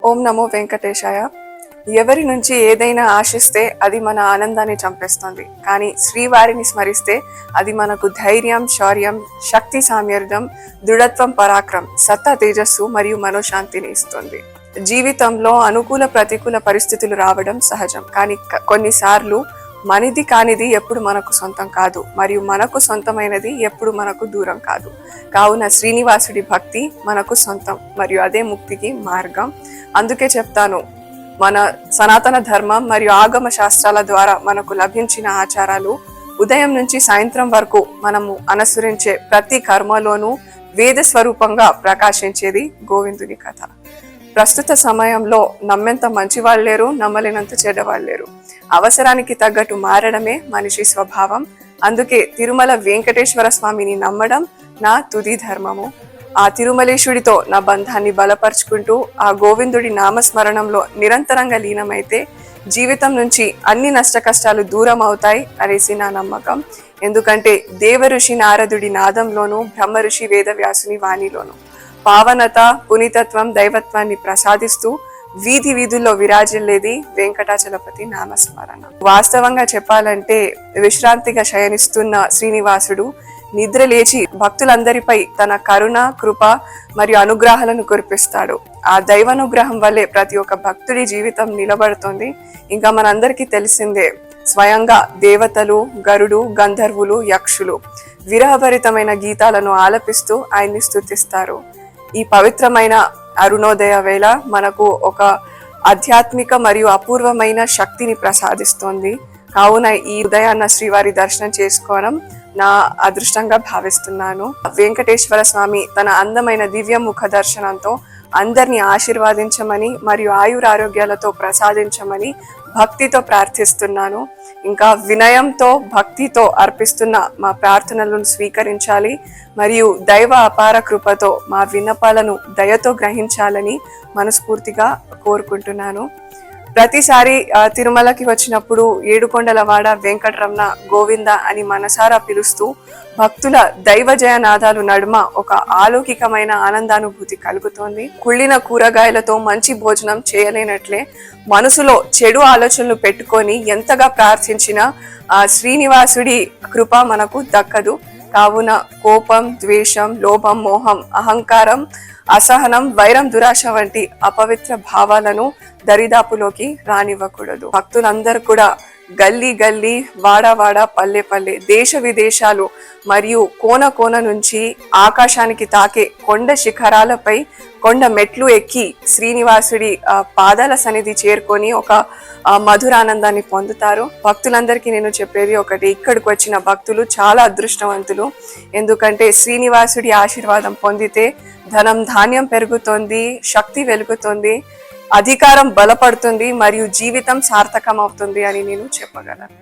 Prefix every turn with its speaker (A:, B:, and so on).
A: ఓం నమో వెంకటేశాయ. ఎవరి నుంచి ఏదైనా ఆశిస్తే అది మన ఆనందాన్ని చంపేస్తుంది. కానీ శ్రీవారిని స్మరిస్తే అది మనకు ధైర్యం, శౌర్యం, శక్తి, సామర్థ్యం, దృఢత్వం, పరాక్రమం, సత్తా, తేజస్సు మరియు మనోశాంతిని ఇస్తుంది. జీవితంలో అనుకూల ప్రతికూల పరిస్థితులు రావడం సహజం. కానీ కొన్నిసార్లు మనది కానిది ఎప్పుడు మనకు సొంతం కాదు, మరియు మనకు సొంతమైనది ఎప్పుడు మనకు దూరం కాదు. కావున శ్రీనివాసుడి భక్తి మనకు సొంతం మరియు అదే ముక్తికి మార్గం. అందుకే చెప్తాను, మన సనాతన ధర్మం మరియు ఆగమ శాస్త్రాల ద్వారా మనకు లభించిన ఆచారాలు ఉదయం నుంచి సాయంత్రం వరకు మనము అనుసరించే ప్రతి కర్మలోనూ వేద స్వరూపంగా ప్రకాశించేది గోవిందుని కథ. ప్రస్తుత సమయంలో నమ్మెంత మంచి వాళ్ళు లేరు, నమ్మలేనంత చెడ్డవాళ్ళు లేరు. అవసరానికి తగ్గట్టు మారడమే మనిషి స్వభావం. అందుకే తిరుమల వెంకటేశ్వర స్వామిని నమ్మడం నా తుది ధర్మము. ఆ తిరుమలేశుడితో నా బంధాన్ని బలపరుచుకుంటూ ఆ గోవిందుడి నామస్మరణంలో నిరంతరంగా లీనమైతే జీవితం నుంచి అన్ని నష్ట కష్టాలు దూరం అవుతాయి అనేసి నా నమ్మకం. ఎందుకంటే దేవ ఋషి నారదుడి నాదంలోను, బ్రహ్మ ఋషి వేదవ్యాసుని వాణిలోను పావనత, పునీతత్వం, దైవత్వాన్ని ప్రసాదిస్తూ వీధి వీధుల్లో విరాజిల్లేది వెంకటాచలపతి నామస్మరణ. వాస్తవంగా చెప్పాలంటే విశ్రాంతిగా శయనిస్తున్న శ్రీనివాసుడు నిద్ర లేచి భక్తులందరిపై తన కరుణ, కృప మరియు అనుగ్రహాలను కురిపిస్తాడు. ఆ దైవానుగ్రహం వల్లే ప్రతి ఒక్క భక్తుడి జీవితం నిలబడుతుంది. ఇంకా మనందరికీ తెలిసిందే, స్వయంగా దేవతలు, గరుడు, గంధర్వులు, యక్షులు విరహభరితమైన గీతాలను ఆలపిస్తూ ఆయన్ని స్తుతిస్తారు. ఈ పవిత్రమైన అరుణోదయ వేళ మనకు ఒక ఆధ్యాత్మిక మరియు అపూర్వమైన శక్తిని ప్రసాదిస్తోంది. కావున ఈ ఉదయాన్న శ్రీవారి దర్శనం చేసుకోవడం నా అదృష్టంగా భావిస్తున్నాను. వెంకటేశ్వర స్వామి తన అందమైన దివ్య ముఖ దర్శనంతో అందరినీ ఆశీర్వాదించమని మరియు ఆయురారోగ్యాలతో ప్రసాదించమని భక్తితో ప్రార్థిస్తున్నాను. ఇంకా వినయంతో, భక్తితో అర్పిస్తున్న మా ప్రార్థనలను స్వీకరించాలి మరియు దైవ అపార కృపతో మా విన్నపాలను దయతో గ్రహించాలని మనస్ఫూర్తిగా కోరుకుంటున్నాను. ప్రతిసారి తిరుమలకి వచ్చినప్పుడు ఏడుకొండలవాడ వెంకటరమణ గోవింద అని మనసారా పిలుస్తూ భక్తుల దైవ జయనాదాలు నడుమ ఒక అలౌకికమైన ఆనందానుభూతి కలుగుతోంది. కుళ్ళిన కూరగాయలతో మంచి భోజనం చేయలేనట్లే మనసులో చెడు ఆలోచనలు పెట్టుకొని ఎంతగా ప్రార్థించినా ఆ శ్రీనివాసుడి కృప మనకు దక్కదు. కావున కోపం, ద్వేషం, లోభం, మోహం, అహంకారం, అసహనం, వైరం, దురాశ వంటి అపవిత్ర భావాలను దరిదాపులోకి రానివ్వకూడదు. భక్తులందరూ కూడా గల్లీ గల్లీ, వాడ పల్లె పల్లె, దేశ విదేశాలు మరియు కోన కోన నుంచి ఆకాశానికి తాకే కొండ శిఖరాలపై కొండ మెట్లు ఎక్కి శ్రీనివాసుడి పాదాల సన్నిధి చేరుకొని ఒక మధురానందాన్ని పొందుతారు. భక్తులందరికీ నేను చెప్పేది ఒకటి, ఇక్కడికి వచ్చిన భక్తులు చాలా అదృష్టవంతులు. ఎందుకంటే శ్రీనివాసుడి ఆశీర్వాదం పొందితే ధనం, ధాన్యం పెరుగుతుంది, శక్తి వెలుగుతుంది, అధికారం బలపడుతుంది మరియు జీవితం సార్థకం అవుతుంది అని నేను చెప్పగలను.